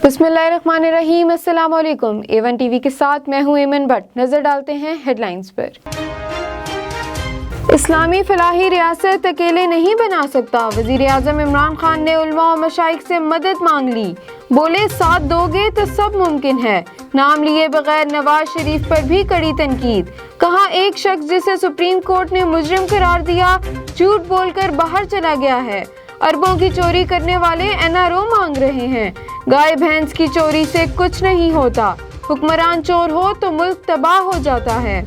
बिस्मिल्लाहिर्रहमानिर्रहीम। अस्सलाम वालेकुम। A1 टीवी के साथ मैं हूं एमन भट्ट। नजर डालते हैं हेडलाइंस पर। इस्लामी फलाही रियासत अकेले नहीं बना सकता। वजीर आज़म इमरान खान ने उलमा और मशाइख से मदद मांग ली। बोले साथ दोगे तो सब मुमकिन है। नाम लिए बगैर नवाज शरीफ पर भी कड़ी तनकीद। कहा एक शख्स जिसे सुप्रीम कोर्ट ने मुजरिम करार दिया झूठ बोलकर बाहर चला गया है। अरबों की चोरी करने वाले NRO मांग रहे हैं। गाय भैंस की चोरी से कुछ नहीं होता। हुक्मरान चोर हो तो मुल्क तबाह हो जाता है।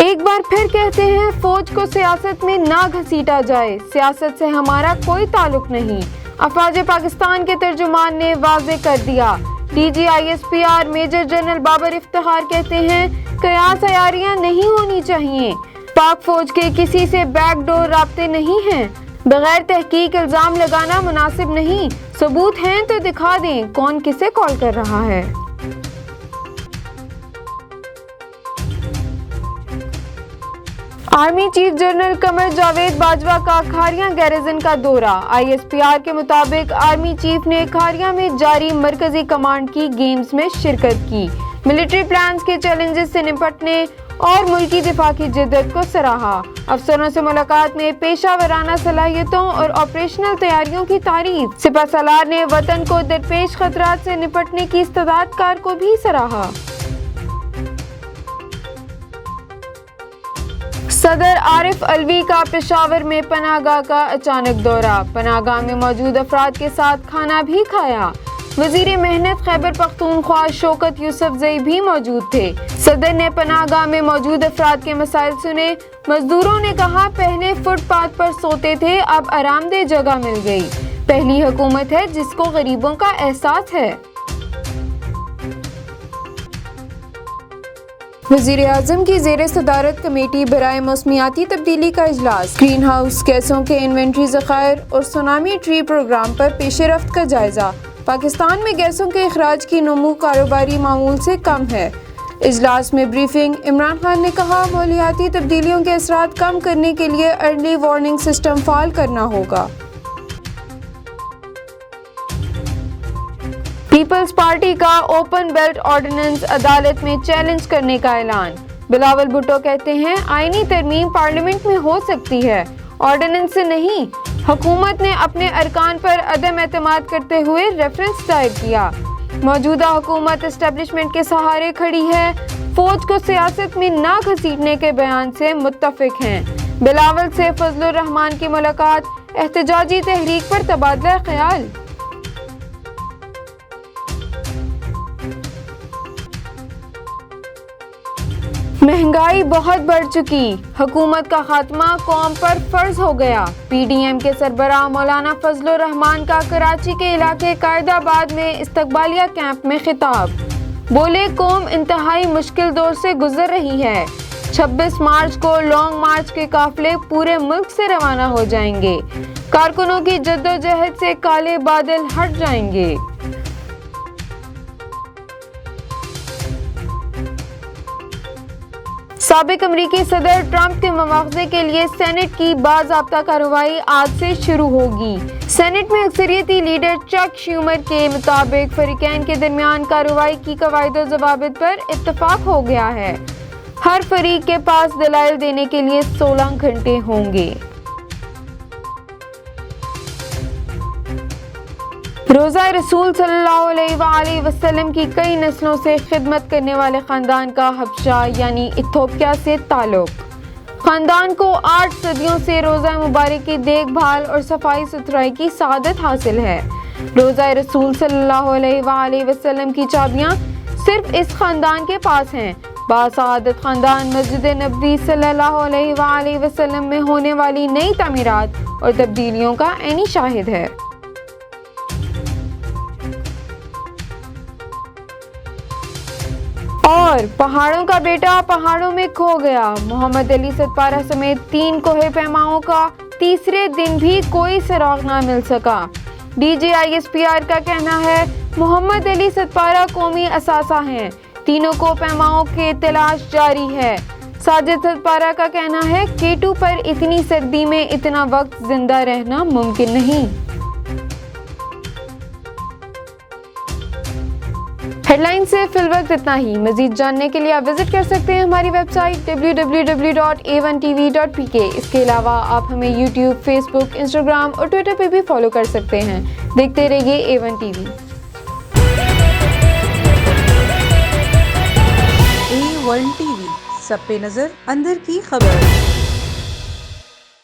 एक बार फिर कहते हैं फौज को सियासत में ना घसीटा जाए। सियासत से हमारा कोई ताल्लुक नहीं। अफवाज पाकिस्तान के तर्जुमान ने वाज़े कर दिया। DG ISPR major general Babar Iftikhar कहते हैं कयास अयारियां नहीं होनी चाहिए। पाक फौज के किसी से बैकडोर राब्ते नहीं हैं। बगैर तहकीक इल्जाम लगाना मुनासिब नहीं। सबूत हैं तो दिखा दें कौन किसे कॉल कर रहा है। Army chief general Qamar Javed Bajwa का खारियां गैरिजन का दौरा। ISPR के मुताबिक आर्मी चीफ ने खारियां में जारी मरकजी कमांड की गेम्स में शिरकत की। मिलिट्री प्लान्स के चैलेंजेस से निपटने और मुल्की दिफा की जिद्दत को सराहा। अफसरों से मुलाकात में पेशा वराना सलाहियतों और ऑपरेशनल तैयारियों की तारीफ। सिपह सलार ने वतन को दरपेश खतरात से निपटने की इस्तेदाद कार को भी सराहा। सदर आरिफ अलवी का पेशावर में पनाहगाह का अचानक दौरा। पनाहगाह में मौजूद अफराद के साथ खाना भी खाया। वजीर मेहनत खैबर पख्तूनख्वा शौकत यूसुफजई भी मौजूद थे। सदर ने पनाहगाह में मौजूद अफराद के मसाइल सुने। मजदूरों ने कहा पहले फुटपाथ पर सोते थे, अब आरामदेह जगह मिल गई। पहली हुकूमत है जिसको गरीबों का एहसास है। वज़ीर आज़म की ज़ेर सदारत कमेटी बराए मौसमियाती तब्दीली का इजलास। ग्रीन हाउस गैसों के इन्वेंट्री ज़खायर और सुनामी ट्री प्रोग्राम पर पेशरफ्त का जायज़ा। पाकिस्तान में गैसों के अखराज की नमू कारोबारी मामूल से कम है। इजलास में ब्रीफिंग। इमरान खान ने कहा मालियाती तब्दीलियों के असरात कम करने के लिए अर्ली वार्निंग सिस्टम फ़ाल करना होगा। पीपल्स पार्टी का ओपन बेल्ट ऑर्डिनेंस अदालत में चैलेंज करने का ऐलान। बिलावल भुट्टो कहते हैं आईनी तरमीम पार्लियामेंट में हो सकती है, ऑर्डिनेंस से नहीं। हुकूमत ने अपने अरकान पर अदम एतमाद करते हुए रेफरेंस दायर किया। मौजूदा हुकूमत एस्टेब्लिशमेंट के सहारे खड़ी है। फौज को सियासत में ना घसीटने के बयान से मुत्तफिक हैं। बिलावल से फजलुर रहमान की मुलाकात। एहतजाजी तहरीक पर तबादला ख्याल। महंगाई बहुत बढ़ चुकी। हुकूमत का खात्मा कौम पर फर्ज हो गया। PDM के सरबराह मौलाना फजलुर रहमान का कराची के इलाके कायदाबाद में इस्तकबालिया कैंप में खिताब। बोले कौम इंतहाई मुश्किल दौर से गुजर रही है। 26 मार्च को लॉन्ग मार्च के काफिले पूरे मुल्क से रवाना हो जाएंगे। कारकुनों की जद्दोजहद से काले बादल हट जाएंगे। साबिक अमरीकी सदर ट्रंप के मुआवजे के लिए सेनेट की बाज़ाब्ता कार्रवाई आज से शुरू होगी। सेनेट में अक्सरियती लीडर चक श्यूमर के मुताबिक फरीकैन के दरमियान कार्रवाई की कवायद ज़वाबित पर इत्तफाक हो गया है। हर फरीक के पास दलाइल देने के लिए 16 घंटे होंगे। रोज़ा रसूल सल्लल्लाहु अलैहि वसल्लम की कई नस्लों से खिदमत करने वाले ख़ानदान का हबशा यानी इथोपिया से ताल्लुक़। ख़ानदान को 8 सदियों से रोज़ा मुबारक की देखभाल और सफाई सुथराई की सआदत हासिल है। रोज़ा रसूल सल्लल्लाहु अलैहि वसल्लम की चाबियाँ सिर्फ इस ख़ानदान के पास हैं। बासआदत ख़ानदान मस्जिद नबवी सल्लल्लाहु अलैहि वसल्लम में होने वाली नई तामीरात और तब्दीलियों का ऐनी शाहिद है। और पहाड़ों का बेटा पहाड़ों में खो गया। मोहम्मद अली सतपारा समेत 3 कोहे पैमाओं का तीसरे दिन भी कोई सुराग ना मिल सका। DG ISPR का कहना है मोहम्मद अली सतपारा कौमी असासा हैं। तीनों को पैमाओं की तलाश जारी है। ساجد سدپارہ کا کہنا ہے K2 پر اتنی سردی میں اتنا وقت زندہ رہنا ممکن نہیں۔ ہیڈ لائن سے فی الوقت اتنا ہی۔ مزید جاننے کے لیے آپ وزٹ کر سکتے ہیں ہماری ویب سائٹ www.a1tv.pk۔ اس کے علاوہ آپ ہمیں YouTube، فیس بک، انسٹاگرام اور ٹویٹر پہ بھی فالو کر سکتے ہیں۔ دیکھتے رہیے A1 TV۔ A1 TV، سب پہ نظر، اندر کی خبر۔